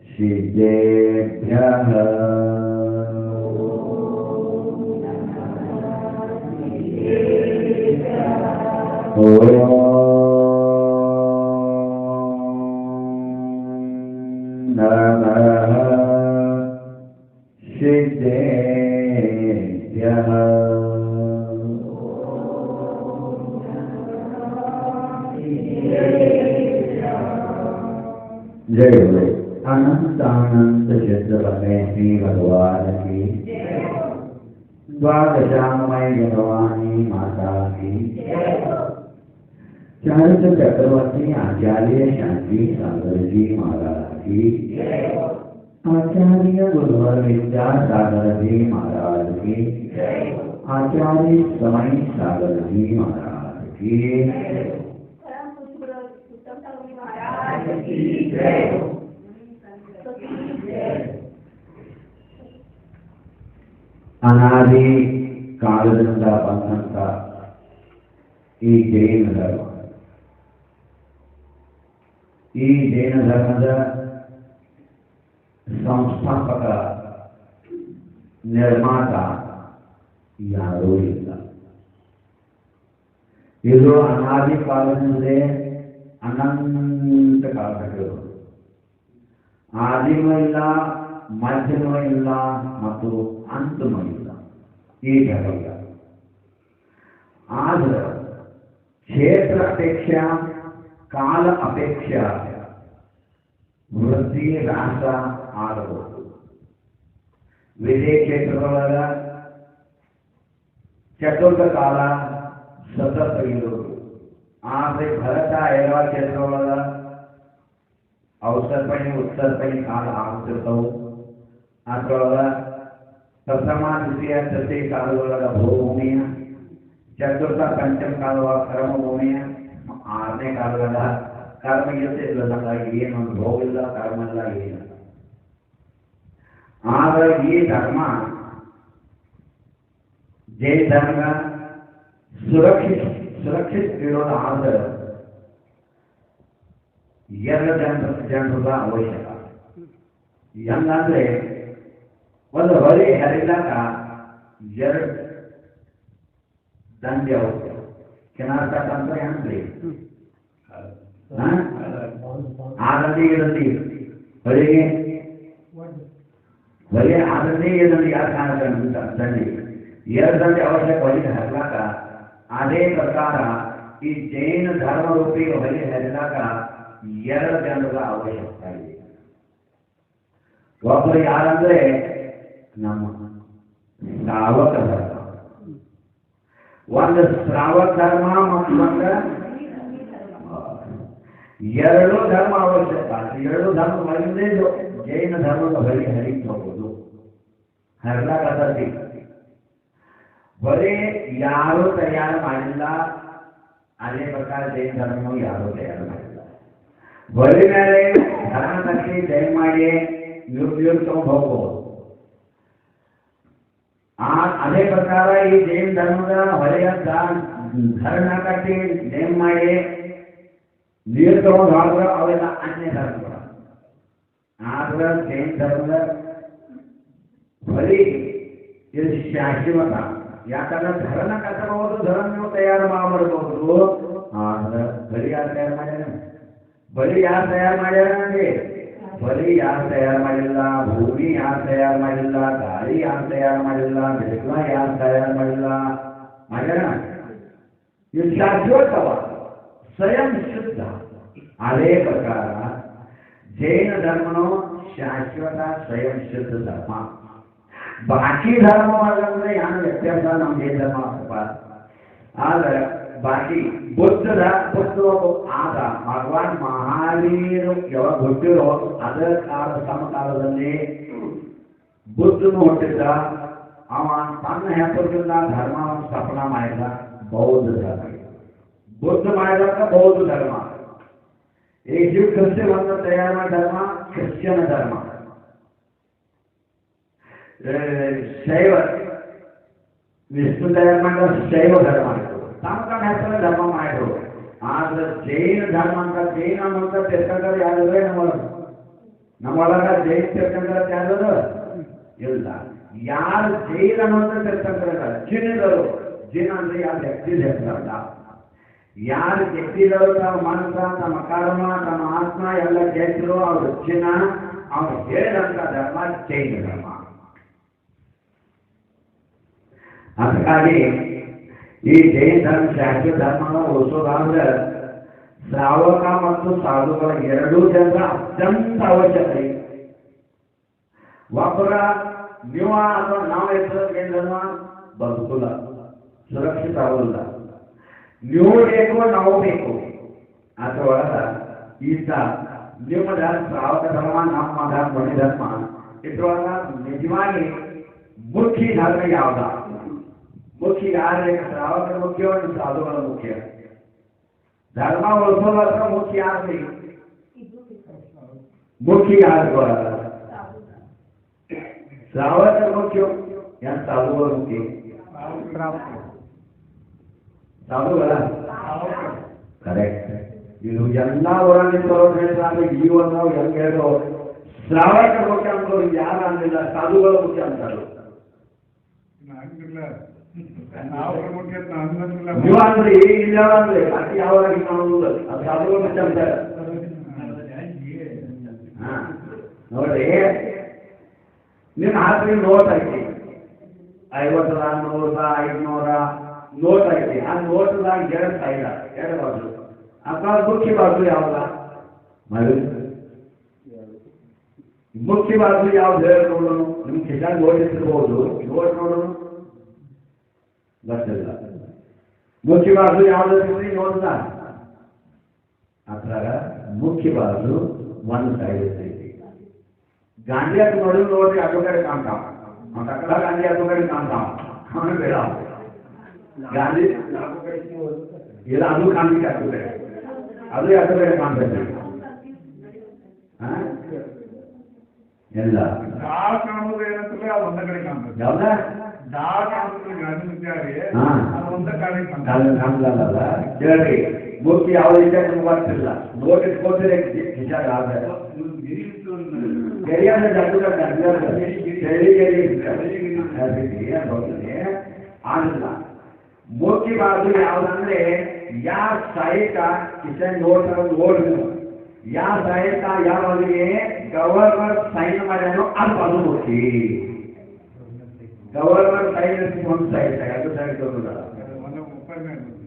सिद्धेभ्यः नमः सिद्धेभ्यः। जय बोले अनंत अनंत चित्र बने श्री भगवान की, द्वादशामय भगवानी माता की, चारित्र चक्रवर्ती आचार्य शांति सागर जी महाराज की, आचार्य गुरुवर विद्यासागर जी महाराज की, आचार्य समय सागर जी महाराज की, अनादि कालದಿಂದ ಬಂದಂತ ಈ ಜೈನ ಧರ್ಮ, ಈ ಜೈನ ಧರ್ಮದ ಸಂಸ್ಥಾಪಕ ನಿರ್ಮಾತ ಯಾರೂ ಇಲ್ಲ. ಇದು ಅನಾದಿ ಕಾಲದಿಂದಲೇ ಅನಂತ ಕಾಲಗಳು, ಆದಿನೂ ಇಲ್ಲ, ಮಧ್ಯನೂ ಇಲ್ಲ ಮತ್ತು ಅಂತನೂ ಇಲ್ಲ ಈ ಜಗತ್ತ. ಆದ್ರೆ ಕ್ಷೇತ್ರ ಅಪೇಕ್ಷಾ ಕಾಲ ಅಪೇಕ್ಷಾ ವೃದ್ಧಿ ಹ್ರಾಸ ಆಗಬಹುದು. ವಿಜಯ ಕ್ಷೇತ್ರದೊಳಗ ಚತುರ್ಥ ಕಾಲ ಸತತ ಇರುವುದು, ಆದರೆ ಭರತ ಐರವ ಕ್ಷೇತ್ರದೊಳಗ ಅವಸರಪಣಿ ಉತ್ತರಪಣಿ ಕಾಲ ಆಗ್ತಿರ್ತಾವು. ಅದರೊಳಗ ಪ್ರಥಮ ದ್ವಿತೀಯ ತೃತೀಯ ಕಾಲದೊಳಗ ಭೂಭೂಮಿಯ, ಚತುರ್ಥ ಪಂಚಮ ಕಾಲದೊಳಗ ಕರ್ಮಭೂಮಿಯ, ಆರನೇ ಕಾಲದಾಗ ಕರ್ಮ ಇಲ್ಲದಾಗಿ ಏನೊಂದು ಭೋಗ ಇಲ್ಲ, ಕರ್ಮ ಇಲ್ಲ, ಏನಿಲ್ಲ. ಆದರೆ ಈ ಧರ್ಮ ಜೈನ ಧರ್ಮ ಸುರಕ್ಷಿತ ಇರೋದು. ಆದರೆ ಎರಡು ಜನರದ ಅವಶ್ಯಕ. ಹೆಂಗಂದ್ರೆ ಒಂದು ಹೊರೆ ಹರಿಲಾಕ ಎರಡು ದಂಡೆ ಅವಶ್ಯಕ. ಕೆನಾರ್ಕಂತ ಹೆಂಗ್ರಿ ಆ ದಂಡಿ ಈ ದಂಡಿ ಹೊರೆಗೆ ಹೊರೆ ಆ ದಂಡಿ ಈ ದಂಡಿ ಯಾರು ಕಾಣಕ ದಂಡಿ ಎರಡು ದಂಡೆ ಅವಶ್ಯಕ ಹೊಲಿಗೆ ಹರಿಲಾಕ. ಅದೇ ಪ್ರಕಾರ ಈ ಜೈನ ಧರ್ಮ ರೂಪಿ ಹೊಲಿಗೆ ಹರಿಲಾಕ ಎರಡು ಜನರ ಅವಶ್ಯಕತೆ ಇದೆ. ಒಬ್ಬರು ಯಾರಂದ್ರೆ ನಮ್ಮ ಶ್ರಾವಕ ಧರ್ಮ, ಒಂದು ಶ್ರಾವಕ ಧರ್ಮ ಮತ್ತು ಒಂದು ಎರಡು ಧರ್ಮ ಅವಶ್ಯಕ. ಎರಡು ಧರ್ಮ ಹೊಲಿದೇ ಜೈನ ಧರ್ಮದ ಹೊಲಿಗೆ ಹರಿತು ಹೋಗೋದು ಹರಿಲಾಕಿ. ಹೊರೆ ಯಾರೂ ತಯಾರು ಮಾಡಿಲ್ಲ, ಅದೇ ಪ್ರಕಾರ ಜೈನ ಧರ್ಮ ಯಾರೂ ತಯಾರು ಮಾಡಿಲ್ಲ. ಹೊರೆ ಮೇಲೆ ಧರ್ಮ ಕಟ್ಟಿ ದಯಮಾಡಿ ಇವ್ರು ತಗೊಂಡು ಹೋಗ್ಬೋದು. ಅದೇ ಪ್ರಕಾರ ಈ ಜೈನ ಧರ್ಮದ ಹೊರೆಯ ಧರ್ಮ ಕಟ್ಟಿ ನೇಮ್ ಮಾಡಿ ನೀರು ತಗೊಂಡು ಹೋದ್ರೆ ಅವೆಲ್ಲ ಅನ್ಯ ಧರ್ಮಗಳ. ಆದ್ರೆ ಜೈನ ಧರ್ಮದ ಹೊರೆ ಇದು ಶಾಶ್ವತ. ಯಾಕಂದ್ರೆ ಧರ್ಮ ಕಟ್ಟಬಹುದು, ಧರ್ಮ ನೀವು ತಯಾರು ಮಾಡಬಹುದು. ಆದ್ರೆ ಬಲಿ ಯಾರು ತಯಾರು ಮಾಡ್ಯಾರ? ಬಲಿ ಯಾರು ತಯಾರು ಮಾಡ್ಯಾರ? ಬಲಿ ಯಾರು ತಯಾರು ಮಾಡಿಲ್ಲ, ಭೂಮಿ ಯಾರು ತಯಾರು ಮಾಡಿಲ್ಲ, ಗಾಳಿ ಯಾರು ತಯಾರು ಮಾಡಿಲ್ಲ, ಬೆಳಕ ಯಾರು ತಯಾರು ಮಾಡಿಲ್ಲ. ಮಾಡ್ಯಾರ? ಇದು ಶಾಶ್ವತವ, ಸ್ವಯಂ ಶುದ್ಧ. ಅದೇ ಪ್ರಕಾರ ಜೈನ ಧರ್ಮನು ಶಾಶ್ವತ ಸ್ವಯಂ ಶುದ್ಧ ಧರ್ಮ. ಬಾಕಿ ಧರ್ಮ ಅಂದ್ರೆ ಏನು ವ್ಯತ್ಯಾಸ ನಮ್ಮ ಜೈನ ಧರ್ಮ. ಆದ್ರೆ ಬಾಕಿ ಬುದ್ಧದ ಆದ ಭಗವಾನ್ ಮಹಾವೀರು ಯಾವಾಗ ಹುಟ್ಟಿರೋ ಅದರ ಕಾಲ ಸಮಕಾಲದಲ್ಲಿ ಬುದ್ಧನು ಹುಟ್ಟಿದ್ದ. ಅವ ತನ್ನ ಹೆಸರಿನಿಂದ ಧರ್ಮವನ್ನು ಸ್ಥಾಪನಾ ಮಾಡಿದ, ಬೌದ್ಧ ಧರ್ಮ. ಬುದ್ಧ ಮಾಡಿದಾಗ ಬೌದ್ಧ ಧರ್ಮ. ಯೇಸು ಕ್ರಿಸ್ತನನ್ನು ತಯಾರು ಮಾಡಿದ ಧರ್ಮ ಕ್ರಿಶ್ಚಿಯನ್ ಧರ್ಮ. ಶೈವ ವಿಷ್ಣು ತಯಾರು ಮಾಡಿದ ಶೈವ ಧರ್ಮ. ತಮ್ಮ ಹೆಸರಲ್ಲಿ ಧರ್ಮ ಮಾಡಿದ್ರು. ಆದ್ರೆ ಜೈನ ಧರ್ಮ ಅಂತ ಜೈನ ಅಂತ ತಿಳ್ಕೊಂಡ್ರೆ ಯಾವ್ದಾದ್ರೆ ನಮ್ಮೊಳಗ ಜೈನ ತಿಳ್ಕೊಂಡ್ರೆ ಯಾವ್ದಾದ್ರು ಇಲ್ಲ. ಯಾರು ಜೈನ ಅಂತ ತಿಳ್ಕೊಂಡ್ರೆ ಜಿನರು, ಜಿನ ಅಂದ್ರೆ ಯಾರು ವ್ಯಕ್ತಿ ಹೆಸರಲ್ಲ. ಯಾರು ವ್ಯಕ್ತಿಗಳು ತಮ್ಮ ಮನಸ್ಸ, ತಮ್ಮ ಕರ್ಮ, ತಮ್ಮ ಆತ್ಮ ಎಲ್ಲ ಜಯಿಸಿದ್ರು ಅವ್ರು ಜಿನ. ಅವ್ರು ಹೇಳಿದಂತ ಧರ್ಮ ಜೈನ ಧರ್ಮ. ಅದಕ್ಕಾಗಿ ಈ ಜೈನ ಧರ್ಮ ಶಾಸ್ತ್ರ ಧರ್ಮನ ಉಳಿಸೋದಾದ್ರೆ ಶ್ರಾವಕ ಮತ್ತು ಸಾಧುಗಳ ಎರಡೂ ಜನರ ಅತ್ಯಂತ ಅವಶ್ಯಕ. ಒಬ್ಬರ ನೀವು ಅಥವಾ ನಾವು ಹೆಸರು ಬದುಕುಲ್ಲ, ಸುರಕ್ಷಿತ ಆಗುಲ್ಲ. ನೀವು ಬೇಕು, ನಾವು ಬೇಕು. ಅದರೊಳಗ ಈತ ನಿಮ್ಮ ಧರ್ಮ ಶ್ರಾವಕ ಧರ್ಮ, ನಮ್ಮ ಧರ್ಮ ಮಣಿ ಧರ್ಮ. ಇದ್ರೊಳಗ ನಿಜವಾಗಿ ಮುಖ್ಯ ಧರ್ಮ ಯಾವ್ದ? ಮುಖ್ಯ ಯಾರೇ? ಶ್ರಾವಕರ ಮುಖ್ಯ, ಸಾಧುಗಳ ಮುಖ್ಯ. ಧರ್ಮ ಉಳಿಸೋದ್ರ ಮುಖ್ಯ ಯಾರ್ರಿ? ಮುಖ್ಯ ಯಾರು? ಶ್ರಾವಕರ ಮುಖ್ಯ ಏನ್ ಸಾಧುಗಳ ಮುಖ್ಯ? ಸಾಧುಗಳ ಕರೆಕ್ಟ್. ಇದು ಎಲ್ಲ ಹೊರಗೆ ಈ ಒಂದು ಹೆಂಗೆ ಹೇಳೋ ಶ್ರಾವಕರ ಮುಖ್ಯ ಅಂದ್ರು ಯಾರು ಅಂದಿಲ್ಲ, ಸಾಧುಗಳ ಮುಖ್ಯ ಅಂತಾರು. ನೀವು ಅಂದ್ರೆ ಇಲ್ಲ ಅಂದ್ರೆ ಅತಿ ಯಾವಾಗಿ ಕಾಣುವುದಿಲ್ಲ, ಅದು ಸಾಧುಗಳ ಮುಖ್ಯ ಅಂತಾರೆ. ನೋಡ್ರಿ, ನಿಮ್ಮ ಹಾಕಿ ನೋಟ್ ಐತಿ 50, 100, 500 ನೋಟ್ ಐತಿ. ಆ ನೋಟ್ದಾಗ ಎರಡು ಸೈಡ, ಎರಡು ಬಾಜು. ಅಥವಾ ಮುಖ್ಯ ಬಾಜು ಯಾವ್ದ? ಮುಖ್ಯ ಬಾಜು ಯಾವ್ದು ಹೇಳಿ ನೋಡೋಣ. ನಿಮ್ ಕಿಶಾಗ ನೋಟ್ ಇರ್ಬೋದು, ನೋಟ್ ನೋಡೋಣ ಗೊತ್ತಿಲ್ಲ. ಮುಖ್ಯ ಬಾಜು ಯಾವ್ದು ನೋಡಿದ? ಅದ್ರಾಗ ಮುಖ್ಯ ಬಾಜು ಒಂದು ಸೈಡ್ ಇರ್ತೈತಿ. ಗಾಂಧಿ ಅದು ನೋಡ್ರಿ ಅಡ್ಡು ಕಡೆ ಕಾಣ್ತಾವ. ಅక్కడ ಗಾಂಧಿ ಅಡ್ಡು ಕಡೆ ಕಾಣ್ತಾವ, ಅವನು ಬೇಡ. ಗಾಂಧಿ ಇಲ್ಲ, ಅದು ಕಾಣ್ಲಿಕ್ಕೆ ಅಡ್ಡು ಕಡೆ, ಅದು ಅಡ್ಡು ಕಡೆ ಕಾಣ್ತೈತಿ. ಎಲ್ಲ ಕಾಣುವುದು ಏನಂತಂದ್ರೆ ಅದು ಒಂದ ಕಡೆ ಕಾಣ್ತದೆ. ಯಾವ್ದ ಹೇಳ್ರಿ, ಮುಖ್ಯ ಯಾವ್ದು ಇದೆ ನಿಮ್ಗೆ ಗೊತ್ತಿಲ್ಲ. ನೋಟ್ ಇಟ್ಕೊಳ್ತೀರಿ ವಿಚಾರ ಆಗಿಲ್ಲ. ಮುಖ್ಯ ಬಾಜು ಯಾವ್ದಂದ್ರೆ ಯಾವ ಸಹಾಯಕ ಕಿಶನ್ ನೋಟ್ ನೋಡಿದ್ರು, ಯಾವ ಸಹಾಯಕ ಯಾವರಿಗೆ ಗವರ್ನರ್ ಸೈನ್ ಮಾಡ್ಯಾನೋ ಅದು ಮುಖ್ಯ. ಗವರ್ನರ್ ಸೈನ್ ಒಂದು ಸೈಡ್, ಅದು ಸೈಡ್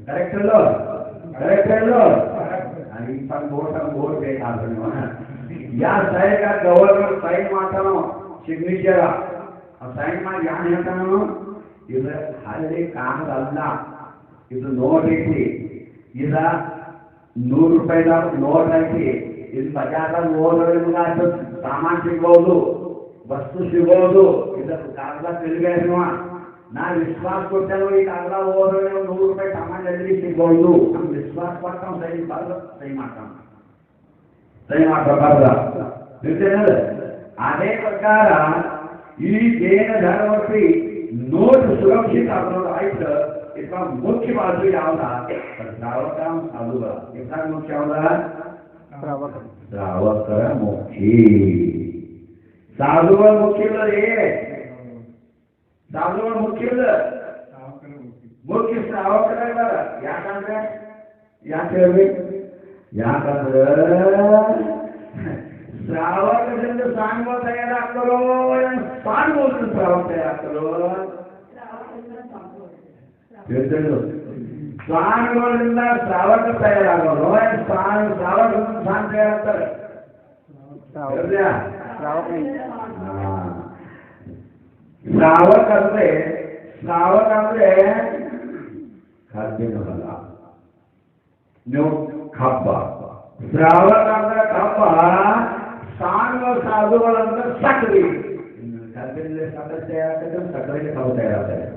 ಕರೆಕ್ಟ್ ಅಲ್ಲೋ? ಕರೆಕ್ಟ್ ಅಲ್ಲೋ? ನೋಟ್ ಬೇಕಾದ್ರೆ ನೀವು ಯಾವ ಸಹಾಯಕ ಗವರ್ನರ್ ಸೈನ್ ಮಾಡ್ತಾನೋ ಸಿಗ್ನೇಚರ್ ಸೈನ್ ಮಾಡಿ ಯಾರು ಹೇಳ್ತಾನೋ ಇದು ಹಳ್ಳಿ ಕಾಣದಲ್ಲ, ಇದು ನೋಟ್ ಐತಿ. ಇದ 100 ರೂಪಾಯಿದ ನೋಟ್ ಐತಿ. ಇದು ಬಜಾರ್ದಾಗ ಹೋದ್ರೆ ನಿಮ್ಗೆ ಅಷ್ಟು ಸಾಮಾನು ಸಿಗ್ಬಹುದು, ವಸ್ತು ಸಿಗ್ಬಹುದು. ಇದಕ್ಕೆ ಕಾಗದ ತಿಳಿಬೇಡ. ನಾ ವಿಶ್ವಾಸ ಕೊಟ್ಟೆನೋ ಈ ಕಾಗದ ಹೋದ್ರೆ 100 ರೂಪಾಯಿ ಸಾಮಾನು ಎಲ್ಲಿ ಸಿಗ್ಬಹುದು. ನಮ್ಗೆ ವಿಶ್ವಾಸ ಕೊಟ್ಟ ಸಹಿ ಬರ್ದು ಸಹಿ ಮಾಡ್ತಾನ, ಸಹಿ ಮಾಡ್ಬಾರ್ದ. ಅದೇ ಪ್ರಕಾರ ಈ ಜೈನ ಧರ್ಮಕ್ಕೆ ನೋಟ್ ಸುರಕ್ಷಿತ ಆಗೋದು ಆಯ್ತು. ಇದ್ರ ಮುಖ್ಯ ಬಾಜು ಯಾವ್ದ? ಶ್ರಾವಕ ಸಾಧುಗಳ. ಇದ್ರ ಮುಖ್ಯ ಯಾವ್ದ? ಶ್ರಾವಕರ ಮುಖ್ಯ. ಸಾಧುಗಳ ಮುಖ್ಯ ಇಲ್ಲ ರೀ, ಸಾಧುಗಳ ಮುಖ್ಯ ಇಲ್ಲ, ಮುಖ್ಯ ಶ್ರಾವಕರ ಇದ್ದಾರೆ. ಯಾಕಂದ್ರೆ ಯಾಕೆ ಹೇಳ್ಬೇಕು? ಯಾಕಂದ್ರೆ ಶ್ರಾವಕದಿಂದ ಸಾಂಗ್ಗಳು ತಯಾರಾಗ್ತಾರೋ, ಸಾಂಗ್ಗಳು ಶ್ರಾವಕ ತಯಾರಾಗ್ತಾರೋ? ಸ್ವಾಮಿಗಳಿಂದ ಶ್ರಾವಕ ತಯಾರಾಗೋದು, ಶ್ರಾವಕರಿಂದ ಸಾಂಗ್ ತಯಾರಾಗ್ತಾರೆ. ಶ್ರಾವಕ ಅಂದ್ರೆ ಖಾದ್ಯನಲ್ಲ, ನೀವು ಹಬ್ಬ. ಶ್ರಾವಕ ಅಂದ್ರೆ ಹಬ್ಬ. ಸಾಂಗ ಸಾಧುಗಳಂದ್ರೆ ಸಕ್ರಿ. ಖಾದ್ಯದಲ್ಲಿ ಸಕ್ಕರೆ ತಯಾರಾಗ್ತದೆ, ಸಕ್ಕರೆಗೆ ಹಬ್ಬ ತಯಾರಾಗ್ತದೆ.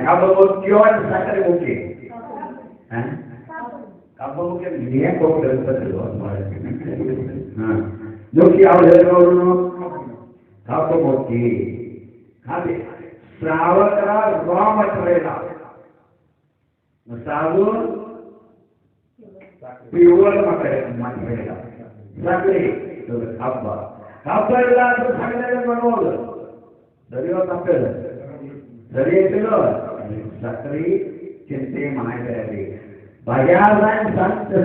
ಹಬ್ಬ ಮುಖ್ಯ, ಸಕ್ಕರೆ ಮುಖ್ಯ. ಹಬ್ಬ ಮುಖ್ಯ ಏನ್ ಹೋಗ್ತಿರ್ತದೆ ಮುಖ್ಯ ಯಾವ್ದು ಹೇಳಿದ್ರು? ಹಬ್ಬ ಮುಖ್ಯ. ಅದೇ ಶ್ರಾವಕರ ರಾ ಮಟೀರಿಯಲ್ ಸಾಬೂನ್ पिवळ मातीला साखळी ಹಬ್ಬ ಹಬ್ಬ ಇಲ್ಲ ಅಂದ್ರೆ ಸಾಗಣೆ ಮಾಡ್ಬೋದು ಸರಿ ತಪ್ಪೇಳು ಸರಿ ಐತಿಲ್ಲೋ ಸಕ್ರಿ ಚಿಂತೆ ಮಾಡಿದ್ರಿ ಬಜಾರ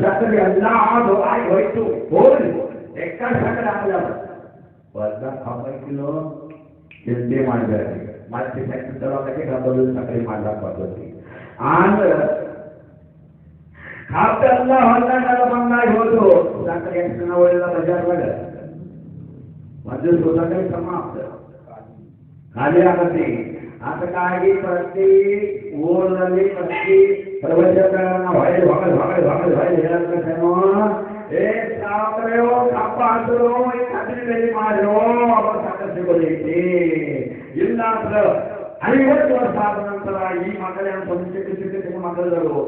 ಸಕ್ರಿ ಎಲ್ಲ ಅದು ಆಗಿ ಹೋಯ್ತು ಹೋಗಿ ಎಕ್ಕ ಸಕ್ಕರೆ ಆಗಲ್ಲ ಒಂದ ಹಬ್ಬ ಕಿಲೋ ಚಿಂತೆ ಮಾಡಿದ್ರಿ ಮತ್ತೆ ಸಕ್ಕರೆ ತರೋದಕ್ಕೆ ಹಬ್ಬದ ಸಕ್ಕರೆ ಮಾಡ್ಲಾಕ ಬರ್ತೈತಿ ಆದ್ರೆ ಕಾಪೆಲ್ಲ ಹೊಂದಾಗಲ್ಲ ಬಂದಾಗಿ ಹೋದ್ರು ಸಕ್ಕರೆ ಎಷ್ಟು ಜನ ಹೋಗಿಲ್ಲ ಬಜಾರ್ದಾಗ ಮಧ್ಯ ಸೋದಕ್ಕೆ ಸಮಾಪ್ತ ಖಾಲಿ ಆಗತ್ತೆ ಅದಕ್ಕಾಗಿ ಪ್ರತಿ ಊರಿನಲ್ಲಿ ಪ್ರತಿ ಪ್ರವಚನಗಳನ್ನ ಹೊಳೆ ಹೇಳ್ತೇನೋ ಏ ಸಾಕರೆಯೋ ಕಪ್ಪ ಹಾಕಿರೋ ಈ ಕದ್ರಿ ಬೆಲೆ ಮಾಡಿರೋ ಅವ್ರ ಸಾಕ ಸಿಗೋದೈತಿ ಇಲ್ಲ ಅಂದ್ರೆ 50 ವರ್ಷ ಆದ ನಂತರ ಈ ಮಕ್ಕಳೇನು ಚಿಕ್ಕ ಚಿಕ್ಕ ಮಕ್ಕಳು